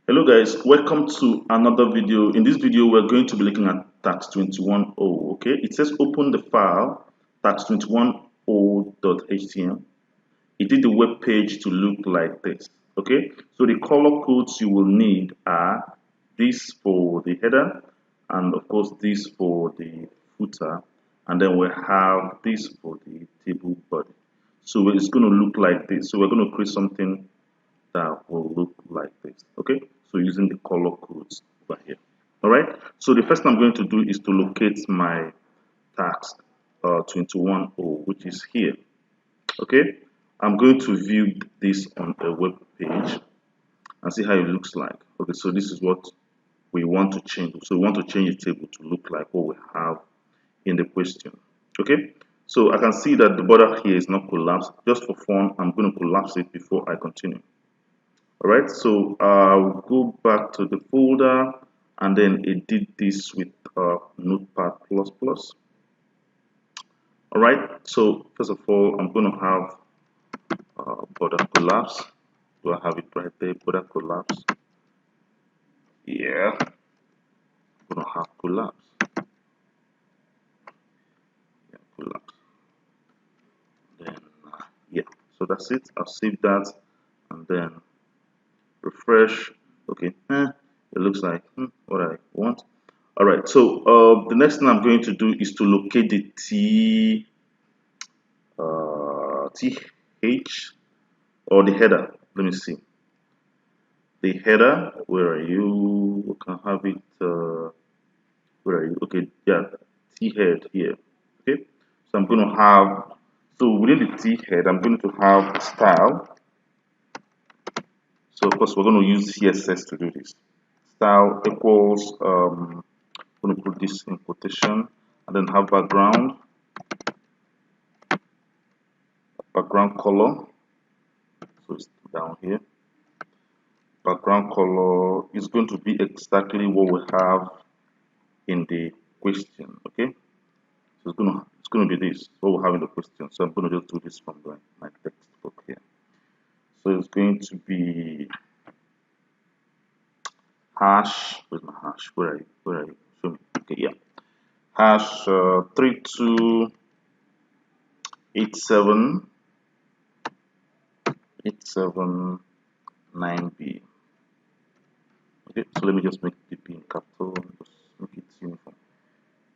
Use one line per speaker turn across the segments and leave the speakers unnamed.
Hello guys, welcome to another video. In this video, we're going to be looking at tax 21.0. Okay, it says open the file tax21.0.html. It did the web page to look like this. Okay, so the color codes you will need are this for the header, and of course this for the footer, and then we have this for the table body. So it's going to look like this. So we're going to create something that will look like this. Okay, so using the color codes over here. All right, so the first thing I'm going to do is to locate my task 21.0, which is here. Okay, I'm going to view this on a web page and see how it looks like. Okay, so this is what we want to change. So we want to change the table to look like what we have in the question. Okay, so I can see that the border here is not collapsed. Just for fun, I'm going to collapse it before I continue. All right, so I'll go back to the folder and then edit this with Notepad++. All right, so first of all, I'm going to have border collapse. Do I have it right there? Border collapse. Yeah, I'm going to have collapse. Yeah, collapse. Then, yeah, so that's it. I'll save that and then refresh. Okay, it looks like what I want. All right, so the next thing I'm going to do is to locate the th or the header. Let me see. The header, where are you? We can have it. Where are you? Okay, yeah, t head here. Okay, so I'm going to have. So within the t head, I'm going to have style. So of course, we're going to use CSS to do this. Style equals. I'm going to put this in quotation, and then have background color. So it's down here. Background color is going to be exactly what we have in the question. Okay, so it's gonna be this what we have in the question. So I'm gonna just do this from my textbook here. So it's going to be hash. Where's my hash? Where are you? Where are you? Show me. Okay, yeah. Hash 3287879B. Okay, so let me just make the P in capital, just make it uniform.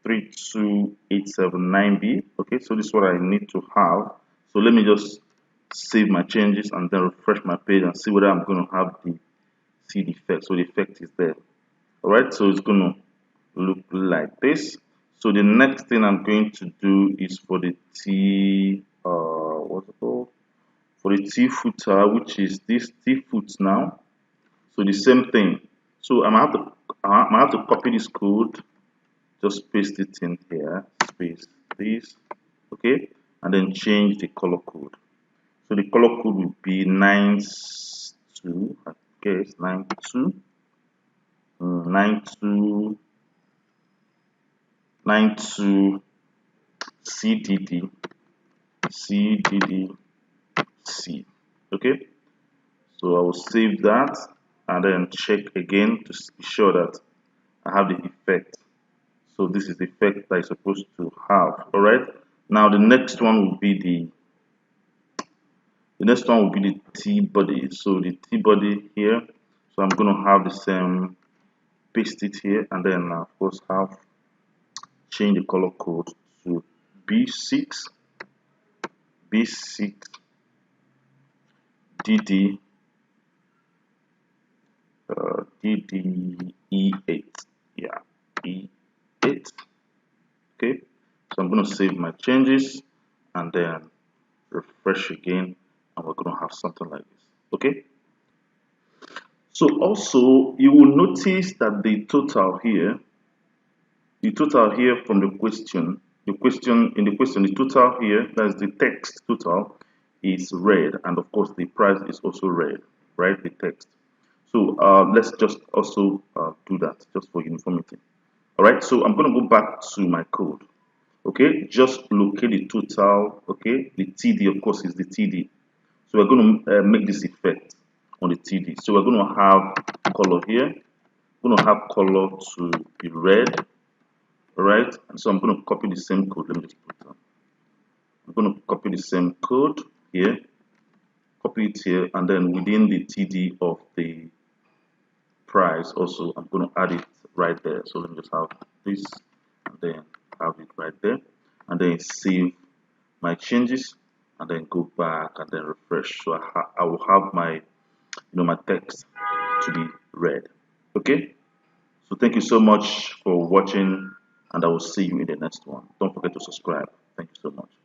32879B. Okay, so this is what I need to have. So let me just save my changes and then refresh my page and see whether I'm going to have see the effect. So the effect is there. All right, so it's going to look like this. So the next thing I'm going to do is for the T what's it called? For the T footer, which is this T foot now. So the same thing. So I'm gonna have to copy this code, just paste it in here, space this, okay, and then change the color code. So the color code will be 92, I guess 92, 92, 92 CDD, CDD, C. Okay, so I will save that and then check again to be sure that I have the effect. So this is the effect that I'm supposed to have. All right. Now the next one will be the T body. So the T body here. So I'm going to have the same, paste it here, and then of course have change the color code to B6, B6, DD, DD E8. Yeah, E8. Okay. So I'm going to save my changes and then refresh again, and we're going to have something like this. Okay, so also you will notice that the total here from the question, the total here, that's the text total, is red, and of course the price is also red, right? The text. So let's just also do that just for uniformity. All right, so I'm going to go back to my code. Okay, just locate the total. Okay, the TD of course is the TD. So we're going to make this effect on the TD. So we're going to have color here. I'm going to have color to be red. Alright, and so I'm going to copy the same code. Let me just put it on. I'm going to copy the same code here, copy it here, and then within the TD of the price also, I'm going to add it right there. So let me just have this and then have it right there, and then save my changes, and then go back and then refresh. So I will have my my text to be red. Okay, so thank you so much for watching, and I will see you in the next one. Don't forget to subscribe. Thank you so much.